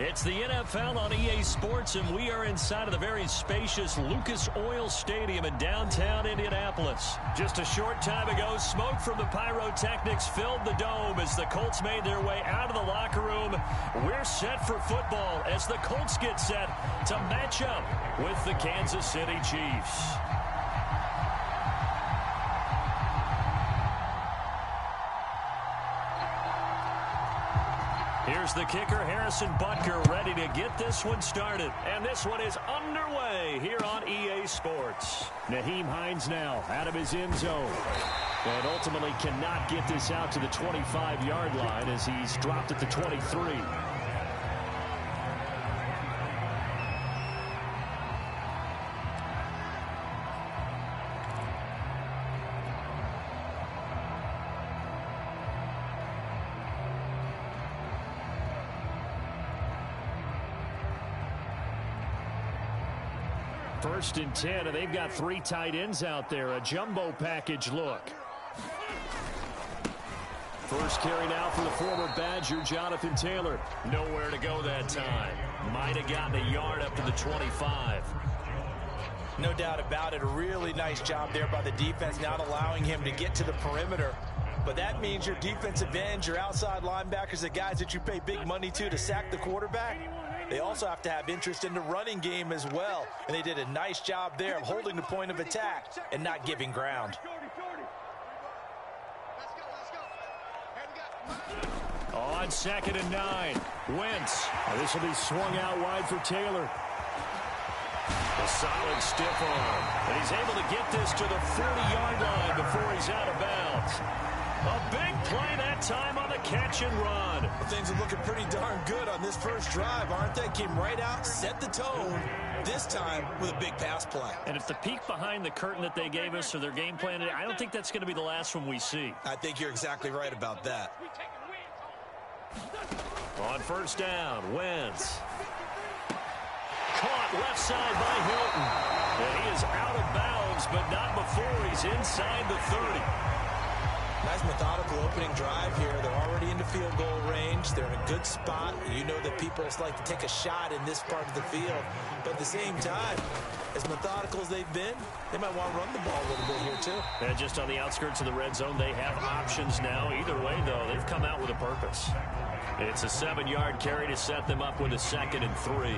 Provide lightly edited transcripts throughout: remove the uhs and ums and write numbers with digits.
It's the NFL on EA Sports, and we are inside of the very spacious Lucas Oil Stadium in downtown Indianapolis. Just a short time ago, smoke from the pyrotechnics filled the dome as the Colts made their way out of the locker room. We're set for football as the Colts get set to match up with the Kansas City Chiefs. Here's the kicker, Harrison Butker, ready to get this one started. And this one is underway here on EA Sports. Nyheim Hines now out of his end zone. And ultimately cannot get this out to the 25-yard line as he's dropped at the 23. First and 10, and they've got three tight ends out there. A jumbo package look. First carry now for the former Badger, Jonathan Taylor. Nowhere to go that time. Might have gotten a yard up to the 25. No doubt about it. A really nice job there by the defense, not allowing him to get to the perimeter. But that means your defensive ends, your outside linebackers, the guys that you pay big money to sack the quarterback, they also have to have interest in the running game as well. And they did a nice job there of holding the point of attack and not giving ground. On 2nd and 9, Wentz. This will be swung out wide for Taylor. A solid stiff arm. And he's able to get this to the 40-yard line before he's out of bounds. A big play that time on the catch and run. Well, things are looking pretty darn good on this first drive, aren't they? Came right out, set the tone, this time with a big pass play. And if the peek behind the curtain that they gave us or their game plan, I don't think that's going to be the last one we see. I think you're exactly right about that. On first down, Wentz. Caught left side by Hilton. And he is out of bounds, but not before he's inside the 30. Nice methodical opening drive here. They're already into field goal range. They're in a good spot. You know that people like to take a shot in this part of the field. But at the same time, as methodical as they've been, they might want to run the ball a little bit here too. And just on the outskirts of the red zone, they have options now. Either way, though, they've come out with a purpose. It's a 7-yard carry to set them up with a 2nd and 3.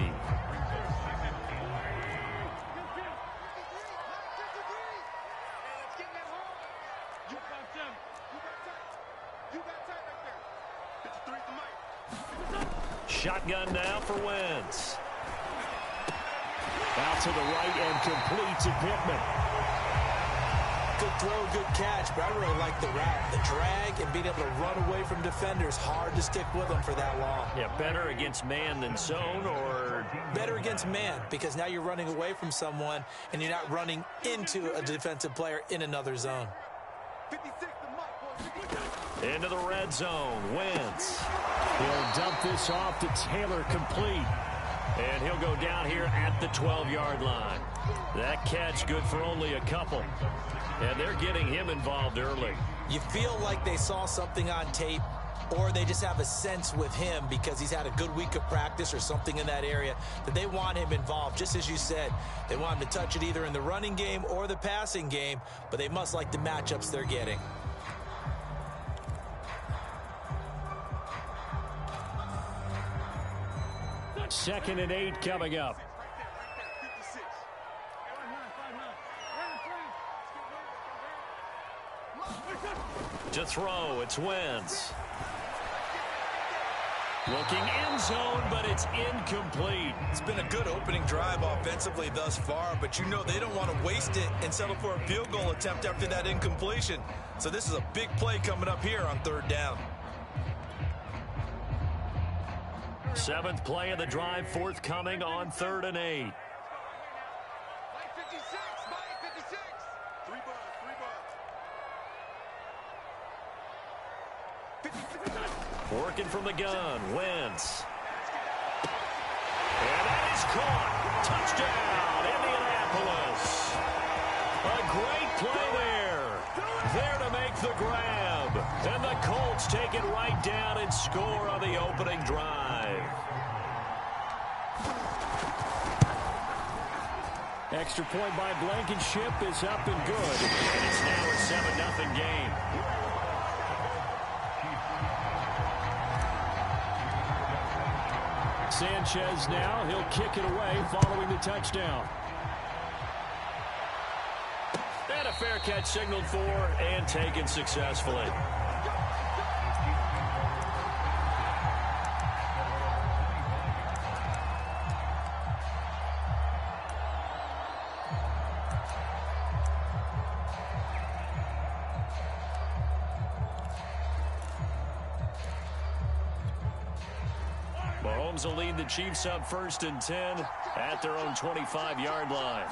Shotgun now for Wentz. Out to the right and complete to Pittman. Good throw, good catch, but I really like the route. The drag and being able to run away from defenders. Hard to stick with them for that long. Yeah, better against man than zone, or? Better against man, because now you're running away from someone and you're not running into a defensive player in another zone. Into the red zone, Wentz. He'll dump this off to Taylor, complete. And he'll go down here at the 12-yard line. That catch good for only a couple. And they're getting him involved early. You feel like they saw something on tape, or they just have a sense with him because he's had a good week of practice or something in that area that they want him involved. Just as you said, they want him to touch it either in the running game or the passing game, but they must like the matchups they're getting. Second and 8 coming up. To throw, it's Wentz. Looking end zone, but it's incomplete. It's been a good opening drive offensively thus far, but you know they don't want to waste it and settle for a field goal attempt after that incompletion. So this is a big play coming up here on 3rd down. 7th play of the drive, forthcoming on 3rd and 8. Working from the gun, Wentz. And that is caught. Touchdown, Indianapolis. A great play there. There to make the grab. And the Colts take it right down and score on the opening drive. Extra point by Blankenship is up and good. And it's now a 7-0 game. Sanchez now, he'll kick it away following the touchdown. And a fair catch signaled for and taken successfully. Mahomes will lead the Chiefs up 1st and 10 at their own 25-yard line.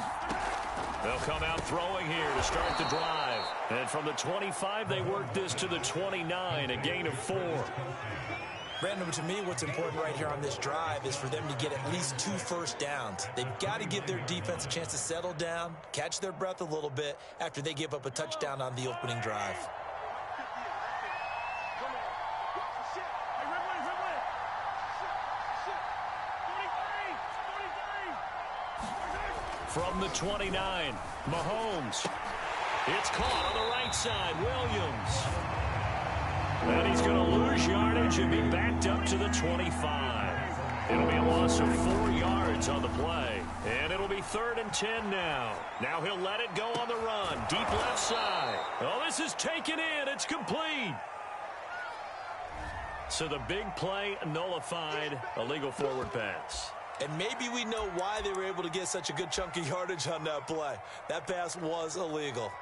They'll come out throwing here to start the drive. And from the 25, they work this to the 29, a gain of 4. Brandon, to me, what's important right here on this drive is for them to get at least 2 first downs. They've got to give their defense a chance to settle down, catch their breath a little bit after they give up a touchdown on the opening drive. From the 29, Mahomes. It's caught on the right side, Williams. And he's going to lose yardage and be backed up to the 25. It'll be a loss of 4 yards on the play. And it'll be 3rd and 10 now. Now he'll let it go on the run. Deep left side. Oh, this is taken in. It's complete. So the big play nullified. A legal forward pass. And maybe we know why they were able to get such a good chunk of yardage on that play. That pass was illegal.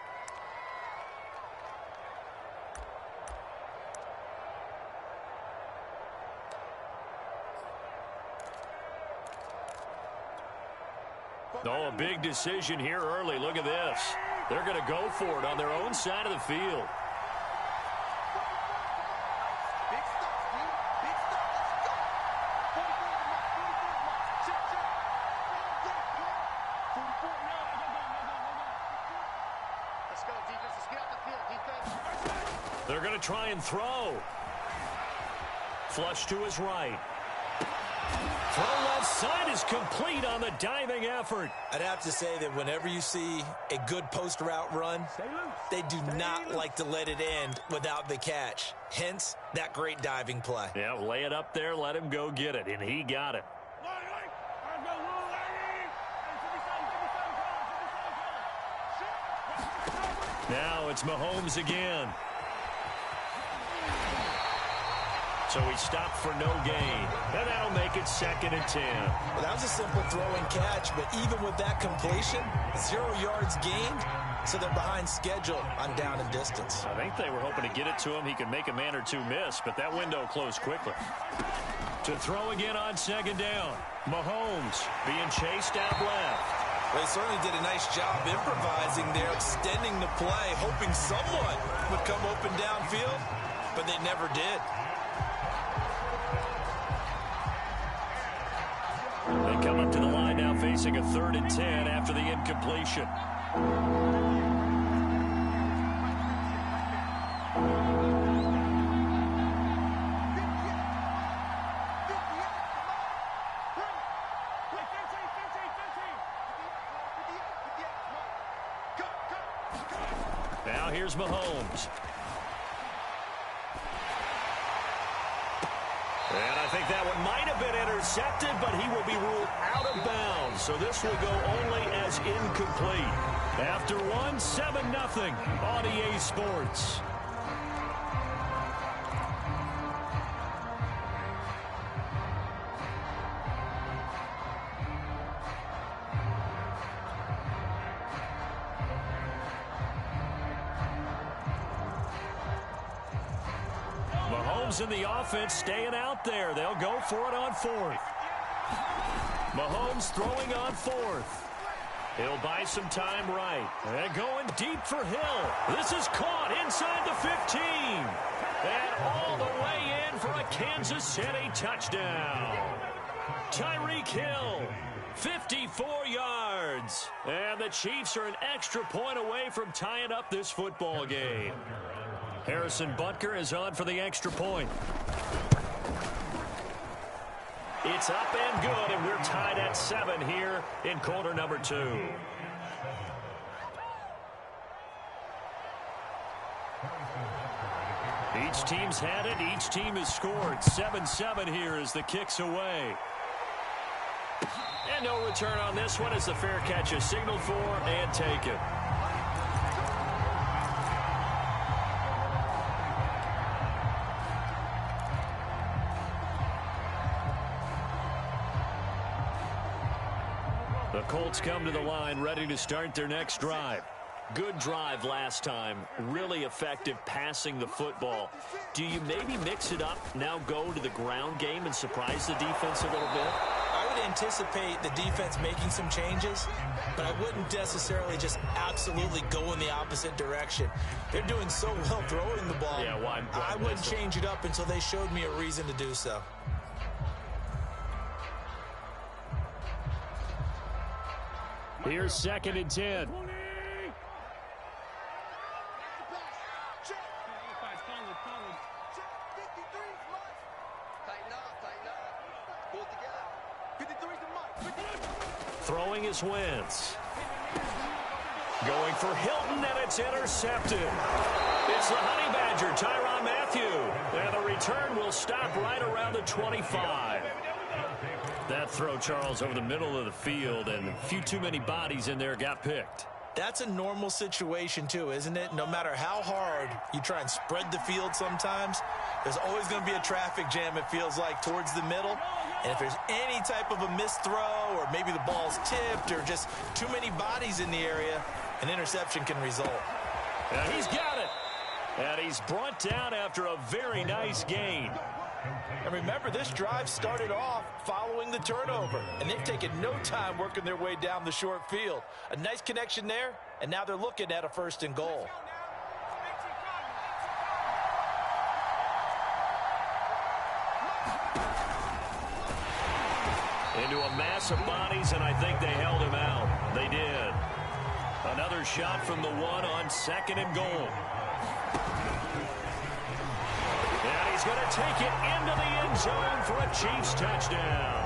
Oh, a big decision here early. Look at this. They're going to go for it on their own side of the field. They're going to try and throw. Flush to his right. Throw left side is complete on the diving effort. I'd have to say that whenever you see a good post route run, they do not like to let it end without the catch. Hence, that great diving play. Yeah, lay it up there, let him go get it, and he got it. Now it's Mahomes again. So he stopped for no gain. And that'll make it 2nd and 10. Well, that was a simple throw and catch, but even with that completion, 0 yards gained, so they're behind schedule on down and distance. I think they were hoping to get it to him. He could make a man or two miss, but that window closed quickly. To throw again on 2nd down. Mahomes being chased out left. They certainly did a nice job improvising there, extending the play, hoping someone would come open downfield, but they never did. They come up to the line now facing a 3rd and 10 after the incompletion. Now here's Mahomes. And I think that one might have been intercepted, but he will be ruled out of bounds. So this will go only as incomplete. After 7-0 on EA Sports. Mahomes and the offense staying out there. They'll go for it on 4th. Mahomes throwing on 4th. He'll buy some time right. And going deep for Hill. This is caught inside the 15. And all the way in for a Kansas City touchdown. Tyreek Hill, 54 yards. And the Chiefs are an extra point away from tying up this football game. Harrison Butker is on for the extra point. It's up and good, and we're tied at 7 here in quarter number 2. Each team's had it. Each team has scored. 7-7 here as the kick's away. And no return on this one as the fair catch is signaled for and taken. The Colts come to the line ready to start their next drive. Good drive last time. Really effective passing the football. Do you maybe mix it up, now go to the ground game and surprise the defense a little bit? I would anticipate the defense making some changes, but I wouldn't necessarily just absolutely go in the opposite direction. They're doing so well throwing the ball. Yeah, why I wouldn't change it up until they showed me a reason to do so. Here's 2nd and 10. Throwing his Wentz. Going for Hilton, and it's intercepted. It's the Honey Badger, Tyrann Mathieu. And the return will stop right around the 25. That throw, Charles, over the middle of the field, and a few too many bodies in there got picked. That's a normal situation, too, isn't it? No matter how hard you try and spread the field sometimes, there's always going to be a traffic jam, it feels like, towards the middle. And if there's any type of a missed throw or maybe the ball's tipped or just too many bodies in the area, an interception can result. And he's got it. And he's brought down after a very nice gain. And remember, this drive started off following the turnover, and they've taken no time working their way down the short field. A nice connection there, and now they're looking at a 1st and goal. Into a mass of bodies, and I think they held him out. They did. Another shot from the 1 on 2nd and goal. And he's going to take it into the end zone for a Chiefs touchdown.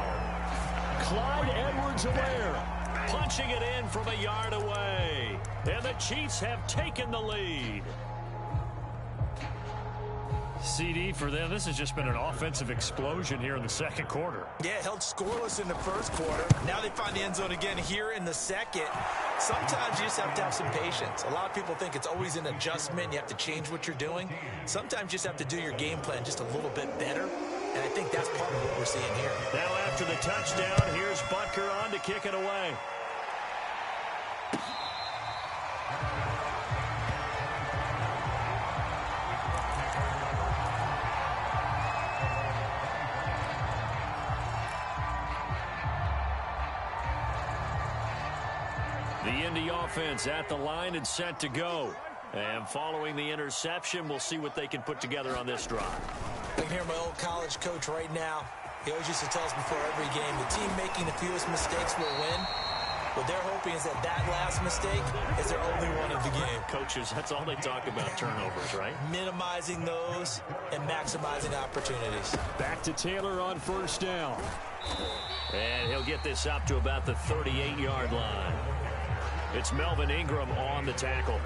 Clyde Edwards-Helaire punching it in from a yard away. And the Chiefs have taken the lead. CD, for them, this has just been an offensive explosion here in the 2nd quarter. Yeah, held scoreless in the 1st quarter. Now they find the end zone again here in the 2nd. Sometimes you just have to have some patience. A lot of people think it's always an adjustment. You have to change what you're doing. Sometimes you just have to do your game plan just a little bit better. And I think that's part of what we're seeing here. Now after the touchdown, here's Butker on to kick it away. The Indy offense at the line and set to go. And following the interception, we'll see what they can put together on this drive. I can hear my old college coach right now. He always used to tell us before every game, the team making the fewest mistakes will win. What they're hoping is that that last mistake is their only one of the game. Coaches, that's all they talk about, turnovers, right? Minimizing those and maximizing opportunities. Back to Taylor on 1st down. And he'll get this up to about the 38-yard line. It's Melvin Ingram on the tackle.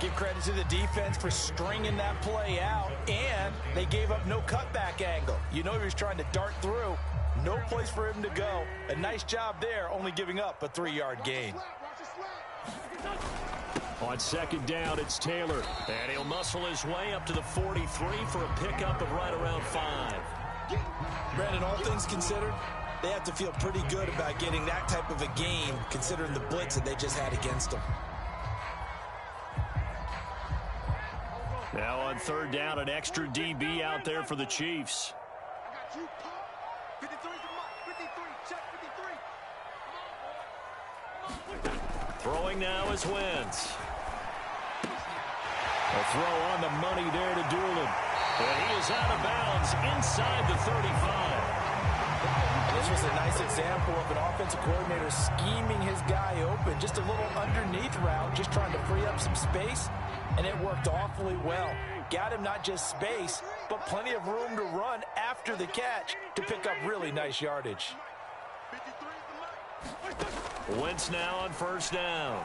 Give credit to the defense for stringing that play out, and they gave up no cutback angle. You know he was trying to dart through. No place for him to go. A nice job there, only giving up a 3-yard gain. On 2nd down, it's Taylor. And he'll muscle his way up to the 43 for a pickup of right around 5. Brandon, all things considered, they have to feel pretty good about getting that type of a gain, considering the blitz that they just had against them. Now on 3rd down, an extra DB out there for the Chiefs. Throwing now is Wentz. A throw on the money there to Doolin. And he is out of bounds inside the 35. This was a nice example of an offensive coordinator scheming his guy open. Just a little underneath route, just trying to free up some space. and it worked awfully well. Got him not just space, but plenty of room to run after the catch to pick up really nice yardage. Wentz now on first down.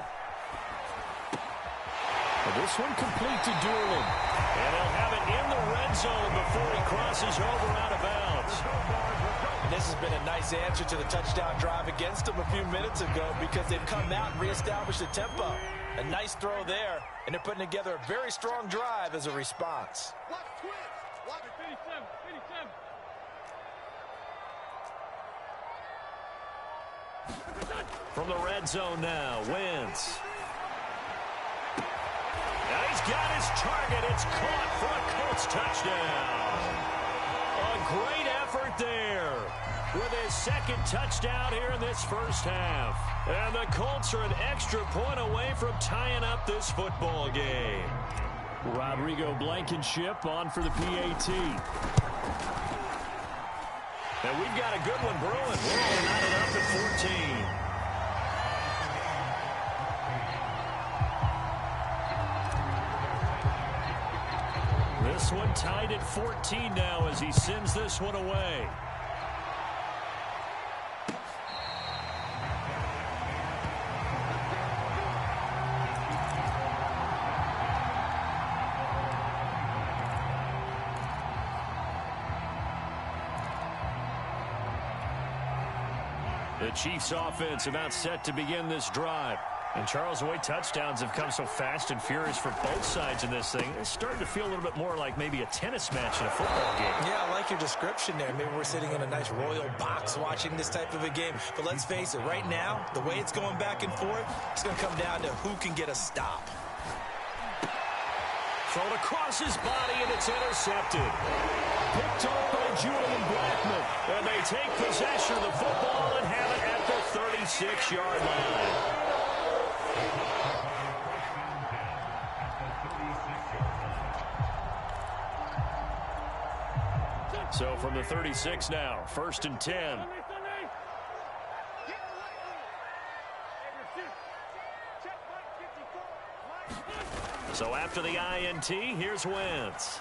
This one complete to Doolin. And he'll have it in the red zone before he crosses over out of bounds. And this has been a nice answer to the touchdown drive against them a few minutes ago because they've come out and reestablished the tempo. A nice throw there, and they're putting together a very strong drive as a response. From the red zone now, Wentz. Now he's got his target. It's caught for a Colts touchdown. A great effort there with his second touchdown here in this first half. And the Colts are an extra point away from tying up this football game. Rodrigo Blankenship on for the PAT. And we've got a good one brewing. We're all knotted up at 14. This one tied at 14 now as he sends this one away. The Chiefs offense about set to begin this drive. And Charles, the way touchdowns have come so fast and furious for both sides in this thing, it's starting to feel a little bit more like maybe a tennis match in a football game. Yeah, I like your description there. Maybe we're sitting in a nice royal box watching this type of a game. But let's face it, right now, the way it's going back and forth, it's going to come down to who can get a stop. Thrown across his body, and it's intercepted. Picked off by Julian Blackmon. And they take possession of the football and have it at the 36-yard line. So from the 36 now, 1st and 10. So after the INT, here's Wentz.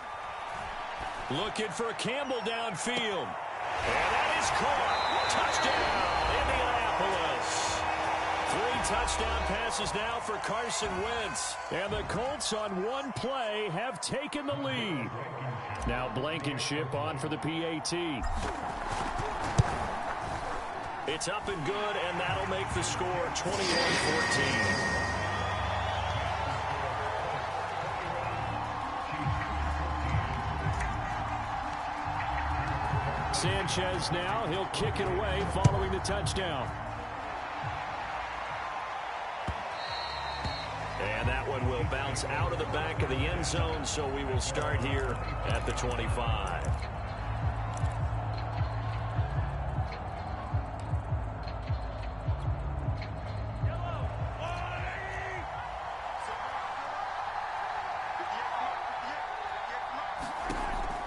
Looking for Campbell downfield. And that is caught. Touchdown, Indianapolis. 3 touchdown passes now for Carson Wentz. And the Colts on one play have taken the lead. Now Blankenship on for the PAT. It's up and good, and that'll make the score 21-14. Sanchez now, he'll kick it away following the touchdown. And that one will bounce out of the back of the end zone, so we will start here at the 25.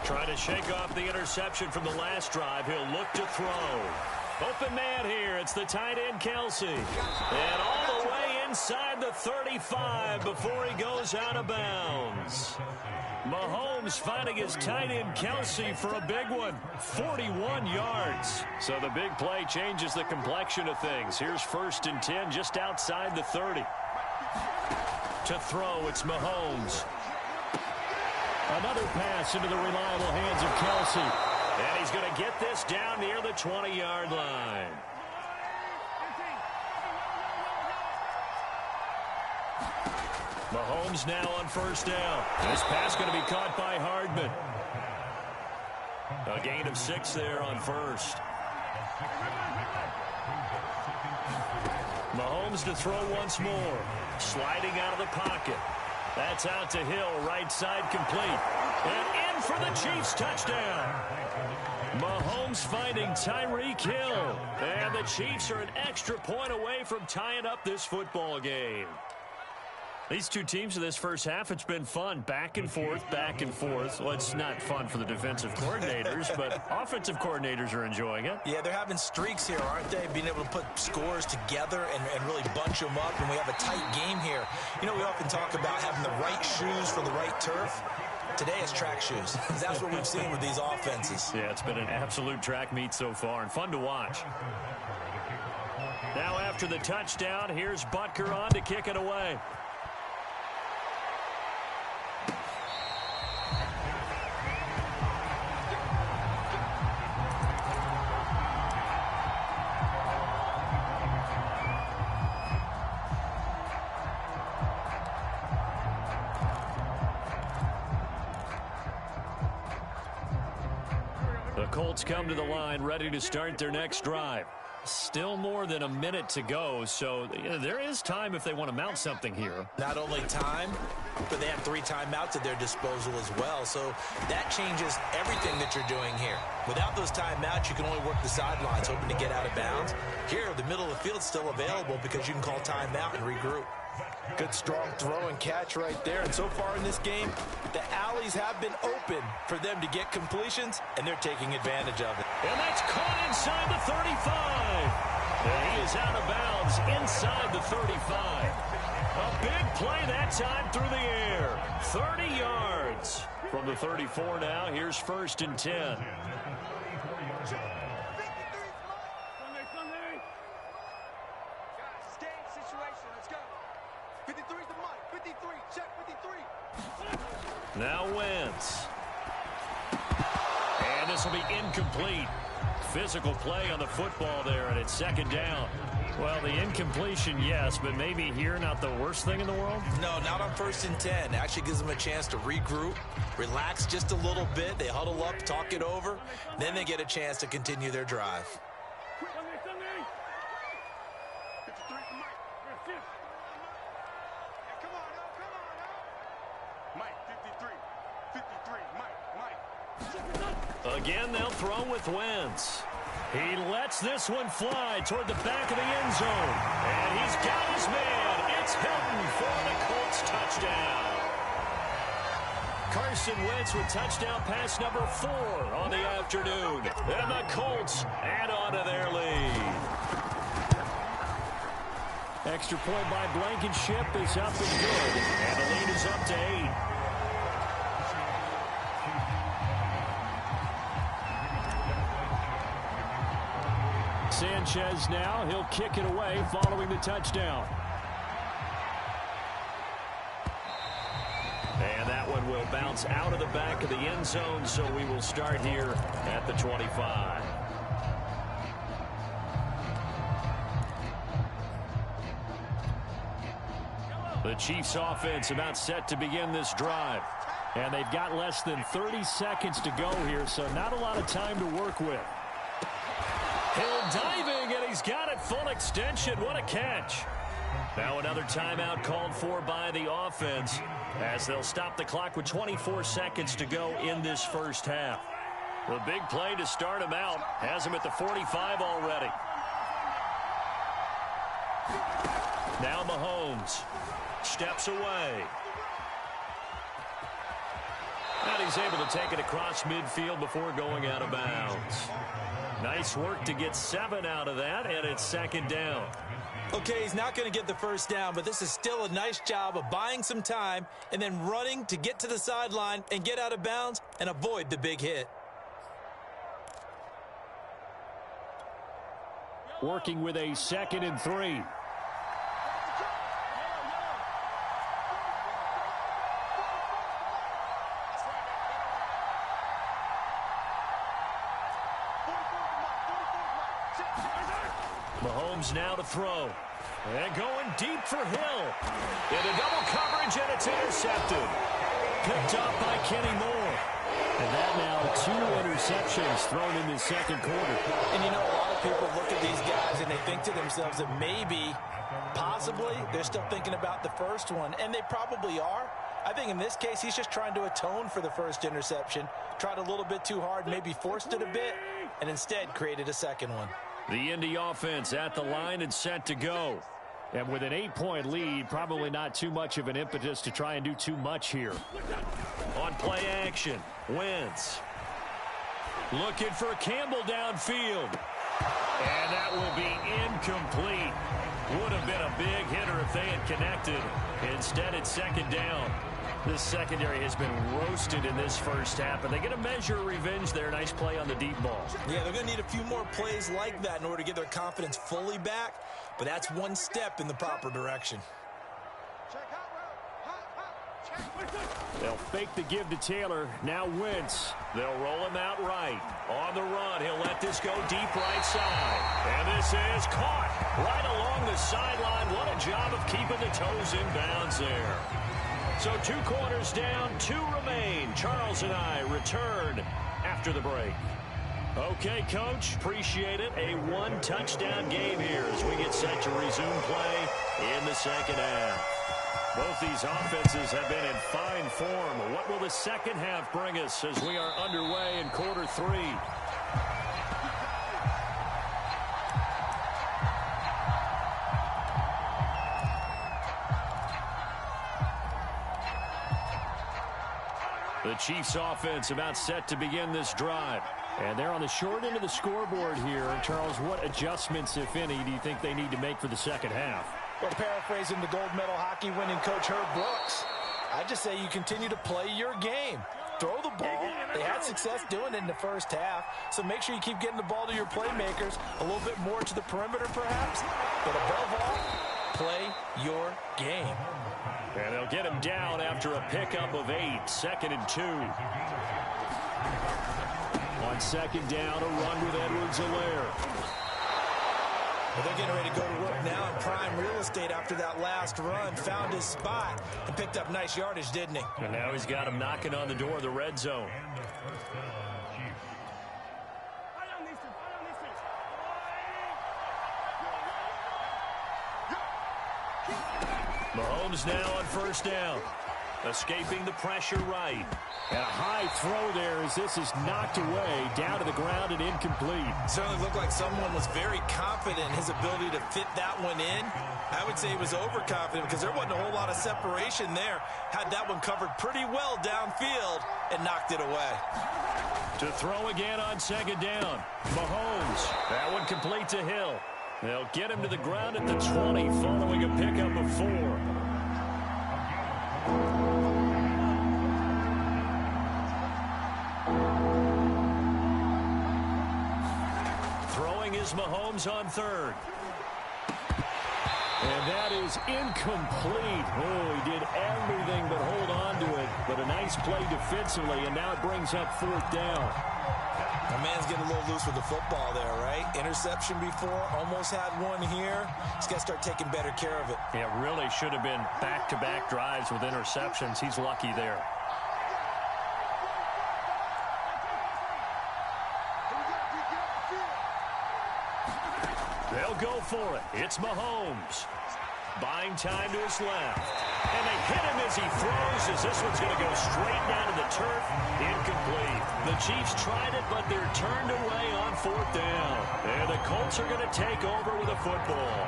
Trying to shake off the interception from the last drive. He'll look to throw. Open man here. It's the tight end, Kelsey. And all the way inside the 35 before he goes out of bounds. Mahomes finding his tight end, Kelsey, for a big one. 41 yards. So the big play changes the complexion of things. Here's 1st and 10 just outside the 30. To throw, it's Mahomes. Another pass into the reliable hands of Kelsey. And he's going to get this down near the 20-yard line. Mahomes now on 1st down. This pass going to be caught by Hardman. A gain of 6 there on 1st. Mahomes to throw once more. Sliding out of the pocket. That's out to Hill, right side complete. And in for the Chiefs touchdown. Mahomes finding Tyreek Hill. And the Chiefs are an extra point away from tying up this football game. These two teams in this first half, it's been fun. Back and forth, back and forth. Well, it's not fun for the defensive coordinators, but offensive coordinators are enjoying it. Yeah, they're having streaks here, aren't they? Being able to put scores together and really bunch them up, and we have a tight game here. You know, we often talk about having the right shoes for the right turf. Today it's track shoes. That's what we've seen with these offenses. Yeah, it's been an absolute track meet so far and fun to watch. Now after the touchdown, here's Butker on to kick it away. The Colts come to the line ready to start their next drive. Still more than a minute to go, so there is time if they want to mount something here. Not only time, but they have 3 timeouts at their disposal as well, so that changes everything that you're doing here. Without those timeouts, you can only work the sidelines, hoping to get out of bounds. Here, the middle of the field is still available because you can call timeout and regroup. Good, strong throw and catch right there. And so far in this game, the alleys have been open for them to get completions, and they're taking advantage of it. And that's caught inside the 35. And he is out of bounds inside the 35. A big play that time through the air. 30 yards. From the 34 now, here's 1st and 10. Now Wentz. And this will be incomplete. Physical play on the football there, and it's 2nd down. Well, the incompletion, yes, but maybe here not the worst thing in the world? No, not on 1st and 10. Actually gives them a chance to regroup, relax just a little bit. They huddle up, talk it over. Then they get a chance to continue their drive. Again, they'll throw with Wentz. He lets this one fly toward the back of the end zone. And he's got his man. It's Hilton for the Colts touchdown. Carson Wentz with touchdown pass number 4 on the afternoon. And the Colts add on to their lead. Extra point by Blankenship is up and good. And the lead is up to 8. Sanchez now, he'll kick it away following the touchdown. And that one will bounce out of the back of the end zone, so we will start here at the 25. The Chiefs offense about set to begin this drive. And they've got less than 30 seconds to go here, so not a lot of time to work with. Hill diving, and he's got it full extension. What a catch. Now another timeout called for by the offense as they'll stop the clock with 24 seconds to go in this first half. The big play to start him out has him at the 45 already. Now Mahomes steps away. And he's able to take it across midfield before going out of bounds. Nice work to get 7 out of that, and it's 2nd down. Okay, he's not going to get the first down, but this is still a nice job of buying some time and then running to get to the sideline and get out of bounds and avoid the big hit. Working with a 2nd and 3. Mahomes now to throw. And going deep for Hill. Into double coverage, and it's intercepted. Picked up by Kenny Moore. And that now 2 interceptions thrown in the 2nd quarter. And you know, a lot of people look at these guys and they think to themselves that maybe, possibly, they're still thinking about the first one. And they probably are. I think in this case, he's just trying to atone for the first interception. Tried a little bit too hard, maybe forced it a bit, and instead created a second one. The Indy offense at the line and set to go. And with an 8-point lead, probably not too much of an impetus to try and do too much here. On play action, Wentz. Looking for Campbell downfield. And that will be incomplete. Would have been a big hitter if they had connected. Instead, it's second down. This secondary has been roasted in this first half, but they get a measure of revenge there. Nice play on the deep ball. Yeah, they're going to need a few more plays like that in order to get their confidence fully back, but that's one step in the proper direction. They'll fake the give to Taylor. Now Wentz. They'll roll him out right. On the run, he'll let this go deep right side. And this is caught right along the sideline. What a job of keeping the toes in bounds there. So 2 quarters down, 2 remain. Charles and I return after the break. Okay, Coach, appreciate it. A 1-touchdown game here as we get set to resume play in the second half. Both these offenses have been in fine form. What will the second half bring us as we are underway in quarter 3? The Chiefs offense about set to begin this drive. And they're on the short end of the scoreboard here. Charles, what adjustments, if any, do you think they need to make for the second half? Well, paraphrasing the gold medal hockey winning coach Herb Brooks, I just say you continue to play your game. Throw the ball. They had success doing it in the first half, so make sure you keep getting the ball to your playmakers, a little bit more to the perimeter perhaps, but above all, play your game. And they'll get him down after a pickup of 8, 2nd and 2. On second down, a run with Edwards-Helaire. Well, they're getting ready to go to work now in prime real estate after that last run. Found his spot and picked up nice yardage, didn't he? And now he's got him knocking on the door of the red zone. Mahomes now on first down. Escaping the pressure right. And a high throw there as this is knocked away, down to the ground and incomplete. Certainly looked like someone was very confident in his ability to fit that one in. I would say he was overconfident because there wasn't a whole lot of separation there. Had that one covered pretty well downfield and knocked it away. To throw again on second down. Mahomes. That one complete to Hill. They'll get him to the ground at the 20 following a pickup of 4. Throwing is Mahomes on third. And that is incomplete. Oh, he did everything but hold on to it. But a nice play defensively, and now it brings up 4th down. My man's getting a little loose with the football there, right? Interception before, almost had one here. He's got to start taking better care of it. Yeah, really should have been back-to-back drives with interceptions. He's lucky there. They'll go for it. It's Mahomes. Buying time to his left. And they hit him as he throws, as this one's going to go straight down to the turf. Incomplete. The Chiefs tried it, but they're turned away on 4th down. And the Colts are going to take over with a football.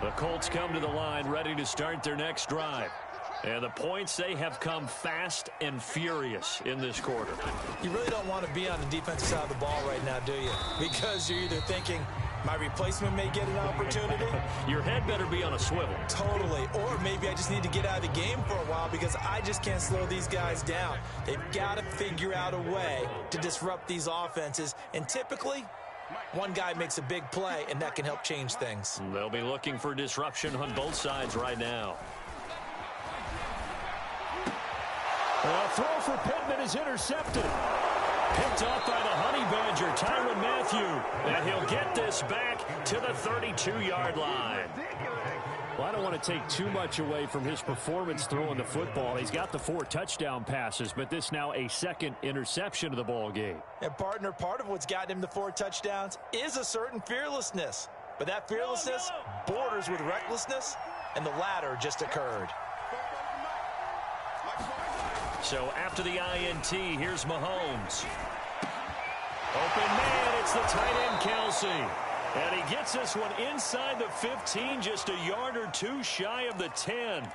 The Colts come to the line ready to start their next drive. And the points, they have come fast and furious in this quarter. You really don't want to be on the defensive side of the ball right now, do you? Because you're either thinking, my replacement may get an opportunity. Your head better be on a swivel. Totally. Or maybe I just need to get out of the game for a while because I just can't slow these guys down. They've got to figure out a way to disrupt these offenses. And typically, one guy makes a big play, and that can help change things. They'll be looking for disruption on both sides right now. A throw for Pittman is intercepted. Picked off by the Honey Badger, Tyrann Mathieu. And he'll get this back to the 32-yard line. Well, I don't want to take too much away from his performance throwing the football. He's got the 4 touchdown passes, but this now a 2nd interception of the ball game. And partner, part of what's gotten him the 4 touchdowns is a certain fearlessness. But that fearlessness borders with recklessness, and the latter just occurred. So after the INT, here's Mahomes. Open man, it's the tight end, Kelsey. And he gets this one inside the 15, just a yard or two shy of the 10.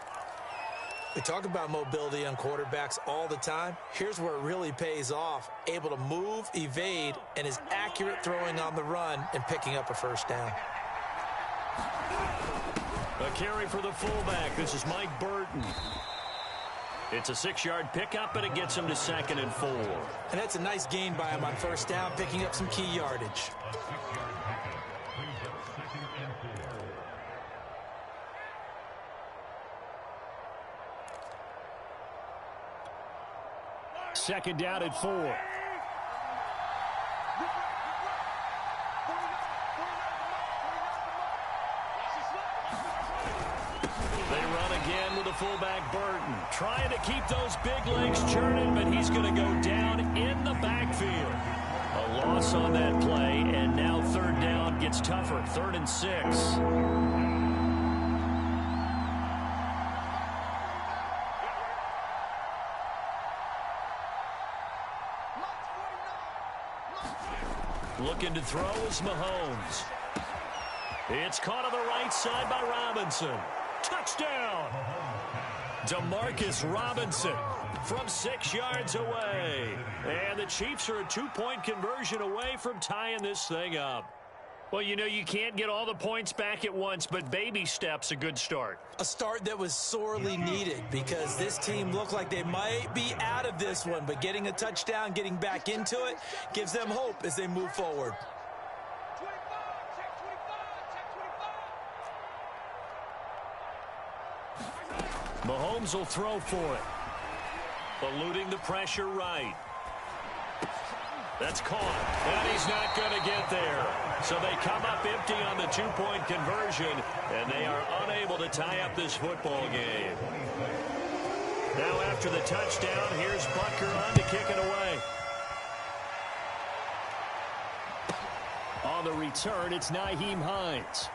We talk about mobility on quarterbacks all the time. Here's where it really pays off. Able to move, evade, and is accurate throwing on the run and picking up a first down. A carry for the fullback. This is Mike Burton. It's a 6-yard pickup, and it gets him to 2nd and 4. And that's a nice gain by him on first down, picking up some key yardage. Second down at 4. Again with the fullback Burton, trying to keep those big legs churning, but he's going to go down in the backfield. A loss on that play, and now 3rd down gets tougher. 3rd and 6. Looking to throw is Mahomes. It's caught on the right side by Robinson. Touchdown! Demarcus Robinson from 6 yards away. And the Chiefs are a 2-point conversion away from tying this thing up. Well, you know, you can't get all the points back at once, but baby steps a good start. A start that was sorely needed because this team looked like they might be out of this one, but getting a touchdown, getting back into it, gives them hope as they move forward. Mahomes will throw for it. Eluding the pressure right. That's caught. And he's not going to get there. So they come up empty on the 2-point conversion, and they are unable to tie up this football game. Now after the touchdown, here's Butker on to kick it away. On the return, it's Nyheim Hines.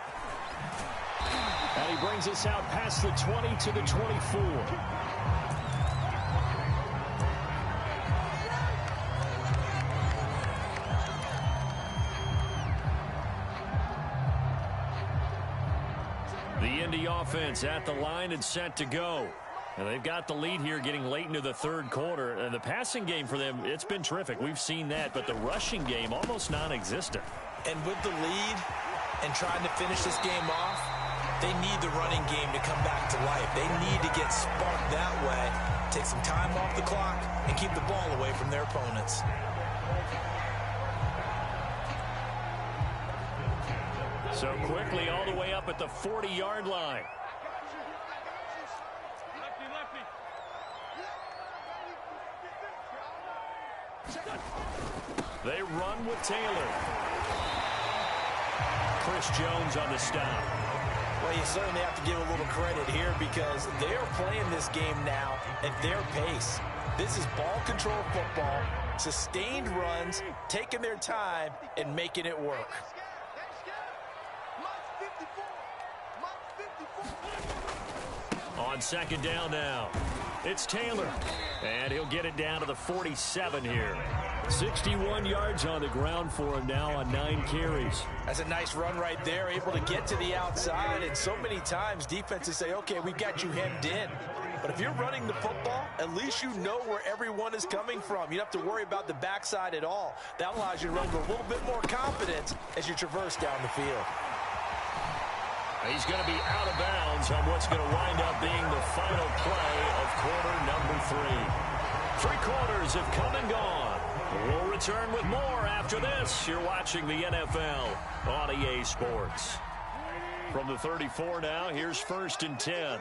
And he brings us out past the 20 to the 24. The Indy offense at the line and set to go. And they've got the lead here getting late into the 3rd quarter. And the passing game for them, it's been terrific. We've seen that. But the rushing game, almost non-existent. And with the lead and trying to finish this game off, they need the running game to come back to life. They need to get sparked that way, take some time off the clock, and keep the ball away from their opponents. So quickly all the way up at the 40-yard line. They run with Taylor. Chris Jones on the stop. Well, you certainly have to give a little credit here because they are playing this game now at their pace. This is ball control football, sustained runs, taking their time, and making it work. On 2nd down now, it's Taylor. And he'll get it down to the 47 here. 61 yards on the ground for him now on 9 carries. That's a nice run right there, able to get to the outside. And so many times defenses say, okay, we've got you hemmed in. But if you're running the football, at least you know where everyone is coming from. You don't have to worry about the backside at all. That allows you to run with a little bit more confidence as you traverse down the field. He's going to be out of bounds on what's going to wind up being the final play of quarter number 3. 3 quarters have come and gone. We'll return with more after this. You're watching the NFL on EA Sports. From the 34 now, here's 1st and 10.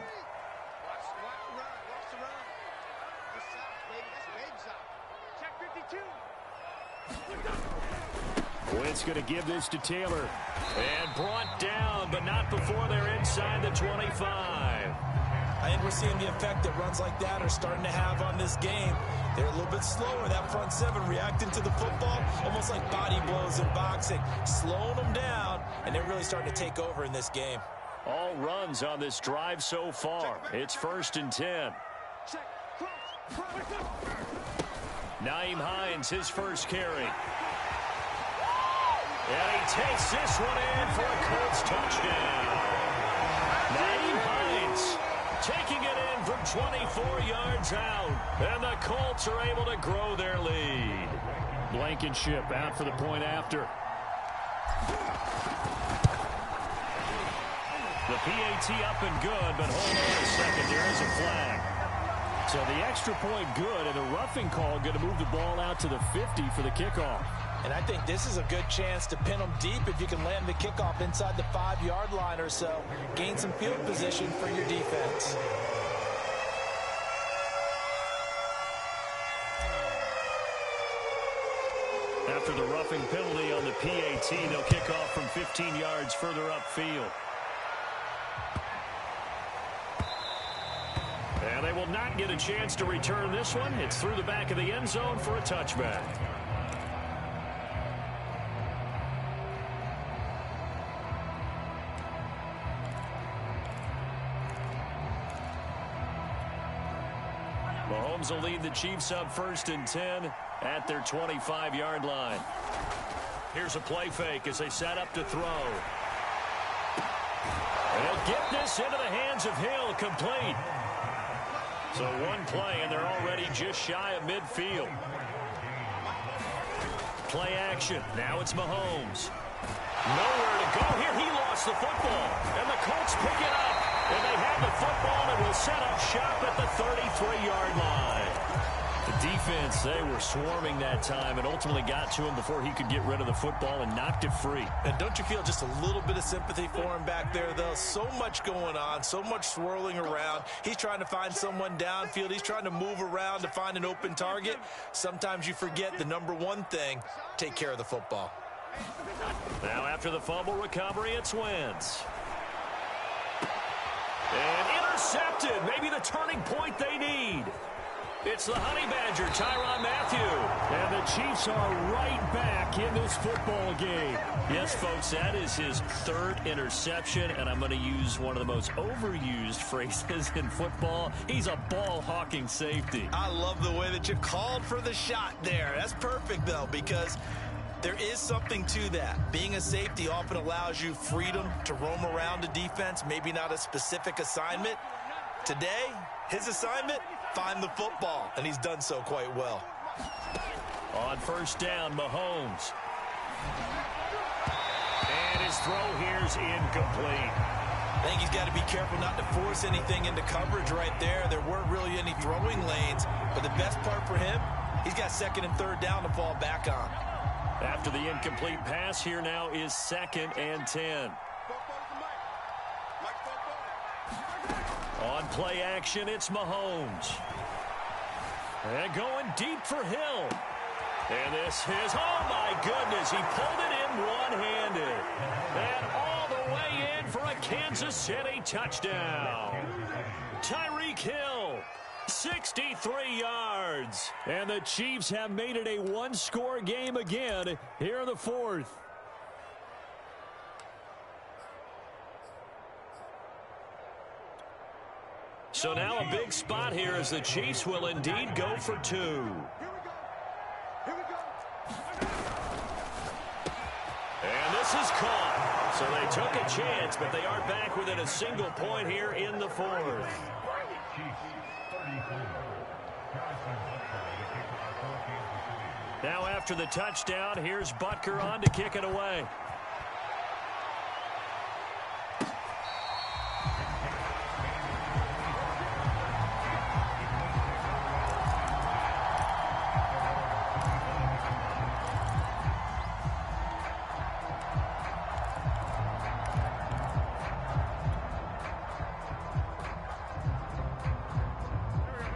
Wentz going to give this to Taylor. And brought down, but not before they're inside the 25. I think we're seeing the effect that runs like that are starting to have on this game. They're a little bit slower, that front 7 reacting to the football, almost like body blows in boxing, slowing them down, and they're really starting to take over in this game. All runs on this drive so far. It's 1st and 10. Nyheim Hines, his first carry. And he takes this one in for a Colts touchdown. Naeem Hines taking it in from 24 yards out. And the Colts are able to grow their lead. Blankenship out for the point after. The PAT up and good, but hold on a second. There is a flag. So the extra point good, and a roughing call going to move the ball out to the 50 for the kickoff. And I think this is a good chance to pin them deep if you can land the kickoff inside the 5-yard line or so. Gain some field position for your defense. After the roughing penalty on the PAT, they'll kick off from 15 yards further upfield. And they will not get a chance to return this one. It's through the back of the end zone for a touchback. Mahomes will lead the Chiefs up 1st and 10 at their 25-yard line. Here's a play fake as they set up to throw. And he'll get this into the hands of Hill, complete. So one play, and they're already just shy of midfield. Play action. Now it's Mahomes. Nowhere to go here. He lost the football. And the Colts pick it up. And they have the football and will set up shop at the 33-yard line. The defense, they were swarming that time and ultimately got to him before he could get rid of the football and knocked it free. And don't you feel just a little bit of sympathy for him back there, though? So much going on, so much swirling around. He's trying to find someone downfield. He's trying to move around to find an open target. Sometimes you forget the number one thing, take care of the football. Now after the fumble recovery, it's Wentz. And intercepted. Maybe the turning point they need. It's the Honey Badger, Tyrann Mathieu. And the Chiefs are right back in this football game. Yes, folks, that is his 3rd interception, and I'm going to use one of the most overused phrases in football. He's a ball-hawking safety. I love the way that you called for the shot there. That's perfect, though, because there is something to that. Being a safety often allows you freedom to roam around the defense, maybe not a specific assignment. Today, his assignment, find the football, and he's done so quite well. On 1st down, Mahomes. And his throw here's incomplete. I think he's got to be careful not to force anything into coverage right there. There weren't really any throwing lanes, but the best part for him, he's got 2nd and 3rd down to fall back on. After the incomplete pass, here now is 2nd and 10. On play action, it's Mahomes. And going deep for Hill. And this is, oh my goodness, he pulled it in one-handed. And all the way in for a Kansas City touchdown. Tyreek Hill, 63 yards. And the Chiefs have made it a one-score game again here in the 4th. So now a big spot here as the Chiefs will indeed go for 2. And this is caught. So they took a chance, but they are back within a single point here in the 4th. Now after the touchdown, here's Butker on to kick it away.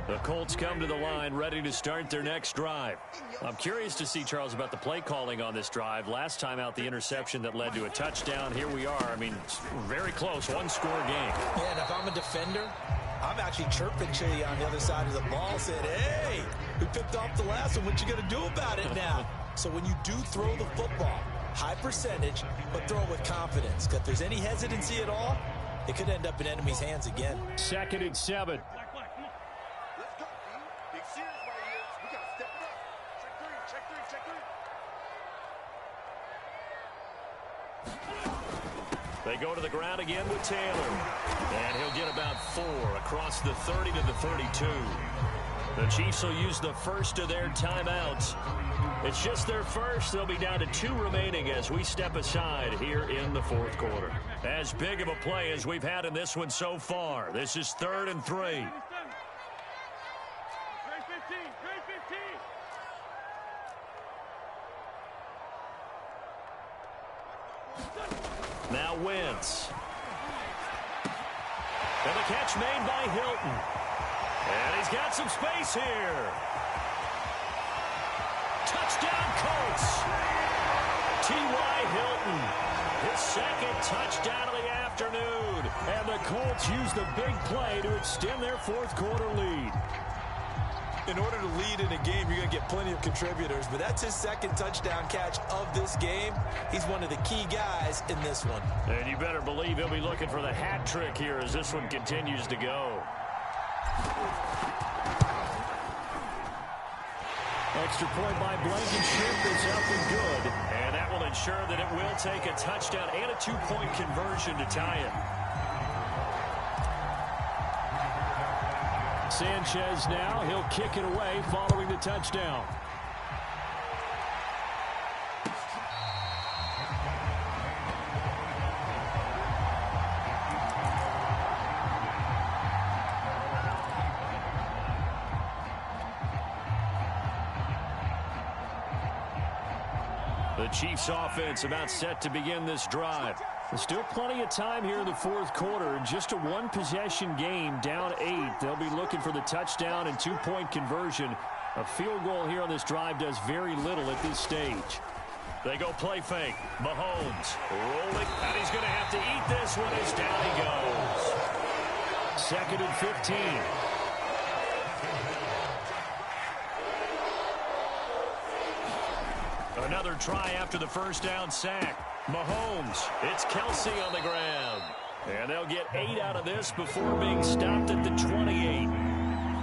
The Colts come to the line ready to start their next drive. I'm curious to see, Charles, about the play calling on this drive. Last time out, the interception that led to a touchdown. Here we are. I mean, it's very close, one-score game. Yeah, and if I'm a defender, I'm actually chirping to you on the other side of the ball, saying, hey, we picked off the last one. What you going to do about it now? So when you do throw the football, high percentage, but throw it with confidence. Because if there's any hesitancy at all, it could end up in enemy's hands again. 2nd and 7. They go to the ground again with Taylor. And he'll get about 4 across the 30 to the 32. The Chiefs will use the first of their timeouts. It's just their first. They'll be down to 2 remaining as we step aside here in the fourth quarter. As big of a play as we've had in this one so far. This is 3rd and 3. Now Wentz. And the catch made by Hilton. And he's got some space here. Touchdown Colts. T.Y. Hilton. His 2nd touchdown of the afternoon. And the Colts use the big play to extend their fourth quarter lead. In order to lead in a game, you're going to get plenty of contributors, but that's his 2nd touchdown catch of this game. He's one of the key guys in this one. And you better believe he'll be looking for the hat trick here as this one continues to go. Extra point by Blankenship is up and good. And that will ensure that it will take a touchdown and a 2-point conversion to tie it. Sanchez now, he'll kick it away following the touchdown. The Chiefs offense about set to begin this drive. There's still plenty of time here in the fourth quarter. Just a 1-possession game, down 8. They'll be looking for the touchdown and 2-point conversion. A field goal here on this drive does very little at this stage. They go play fake. Mahomes rolling, and he's going to have to eat this one as down he goes. 2nd and 15. Another try after the first down sack. Mahomes, it's Kelsey on the ground. And they'll get 8 out of this before being stopped at the 28.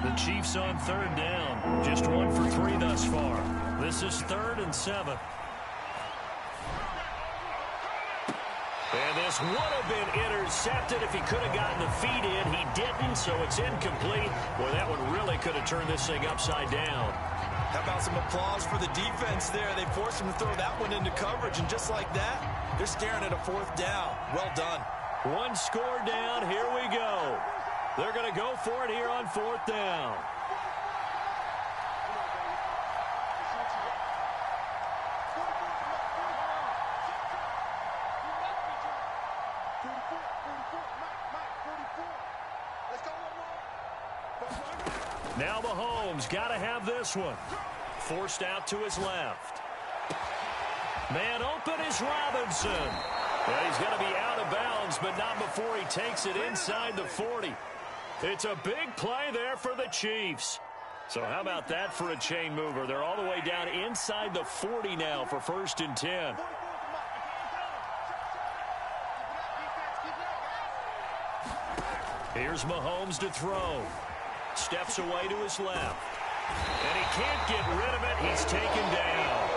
The Chiefs on 3rd down. Just 1 for 3 thus far. This is 3rd and 7. And this would have been intercepted if he could have gotten the feet in. He didn't, so it's incomplete. Boy, that one really could have turned this thing upside down. How about some applause for the defense there? They forced him to throw that one into coverage, and just like that, they're staring at a 4th down. Well done. 1 score down. Here we go. They're going to go for it here on 4th down. Now Mahomes got to have this one. Forced out to his left. Man open is Robinson. And he's going to be out of bounds, but not before he takes it inside the 40. It's a big play there for the Chiefs. So how about that for a chain mover? They're all the way down inside the 40 now for 1st and 10. Here's Mahomes to throw. Steps away to his left. And he can't get rid of it. He's taken down.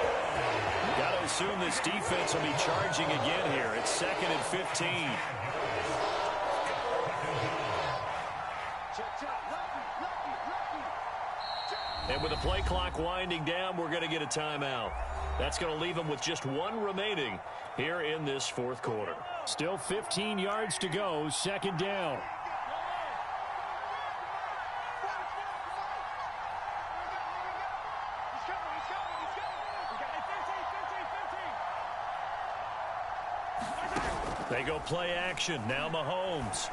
Got to assume this defense will be charging again here. It's 2nd and 15. And with the play clock winding down, we're going to get a timeout. That's going to leave them with just 1 remaining here in this fourth quarter. Still 15 yards to go, 2nd down. They go play action. Now Mahomes.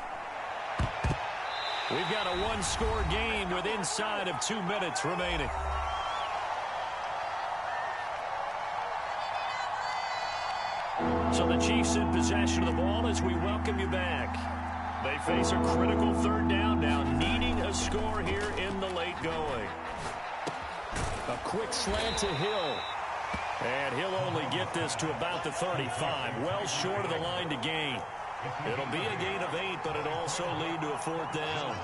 We've got a 1-score game with inside of 2 minutes remaining. So the Chiefs in possession of the ball as we welcome you back. They face a critical 3rd down now, needing a score here in the late going. A quick slant to Hill. And he'll only get this to about the 35, well short of the line to gain. It'll be a gain of 8, but it'll also lead to a 4th down.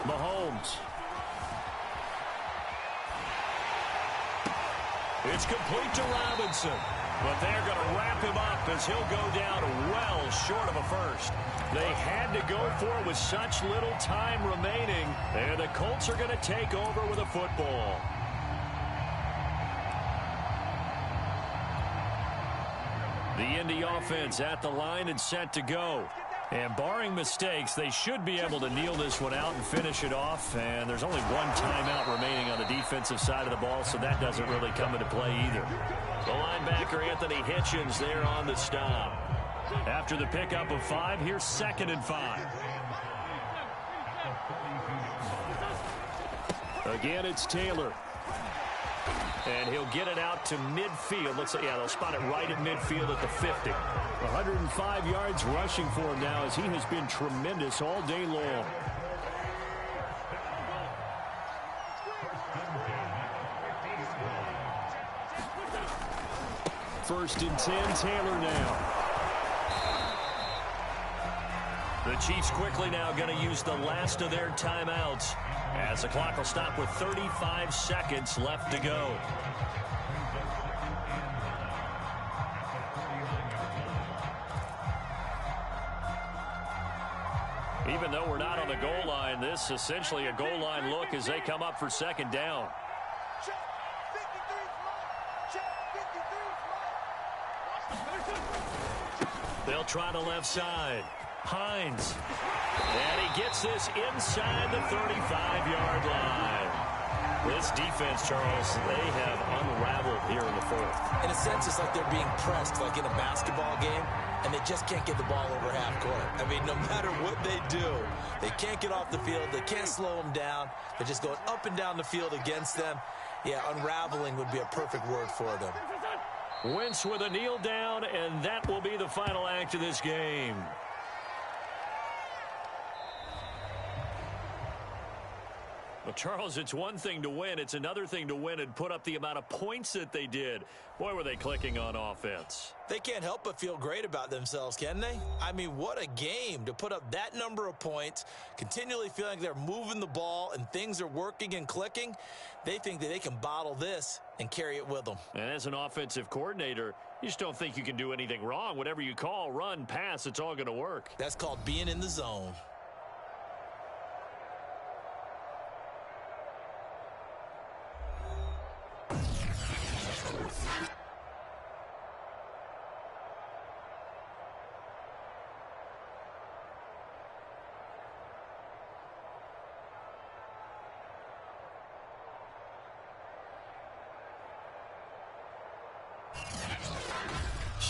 Mahomes. It's complete to Robinson. But they're going to wrap him up as he'll go down well short of a first. They had to go for it with such little time remaining, and the Colts are going to take over with a football. The Indy offense at the line and set to go. And barring mistakes, they should be able to kneel this one out and finish it off. And there's only one timeout remaining on the defensive side of the ball, so that doesn't really come into play either. The linebacker, Anthony Hitchens, there on the stop. After the pickup of 5, here's 2nd and 5. Again, it's Taylor. And he'll get it out to midfield. Looks like, yeah, they'll spot it right at midfield at the 50. 105 yards rushing for him now as he has been tremendous all day long. First and 10, Taylor now. The Chiefs quickly now going to use the last of their timeouts as the clock will stop with 35 seconds left to go. Even though we're not on the goal line, this is essentially a goal line look as they come up for 2nd down. They'll try the left side. Hines. And he gets this inside the 35-yard line. This defense, Charles, they have unraveled here in the 4th. In a sense, it's like they're being pressed like in a basketball game, and they just can't get the ball over half court. I mean, no matter what they do, they can't get off the field. They can't slow them down. They're just going up and down the field against them. Yeah, unraveling would be a perfect word for them. Wentz with a kneel down, and that will be the final act of this game. Well, Charles, it's one thing to win. It's another thing to win and put up the amount of points that they did. Boy, were they clicking on offense. They can't help but feel great about themselves, can they? I mean, what a game to put up that number of points, continually feeling like they're moving the ball and things are working and clicking. They think that they can bottle this and carry it with them. And as an offensive coordinator, you just don't think you can do anything wrong. Whatever you call, run, pass, it's all going to work. That's called being in the zone.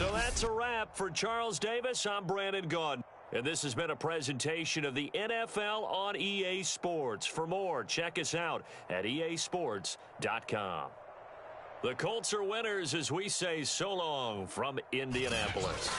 So that's a wrap for Charles Davis. I'm Brandon Gaudin. And this has been a presentation of the NFL on EA Sports. For more, check us out at easports.com. The Colts are winners as we say so long from Indianapolis.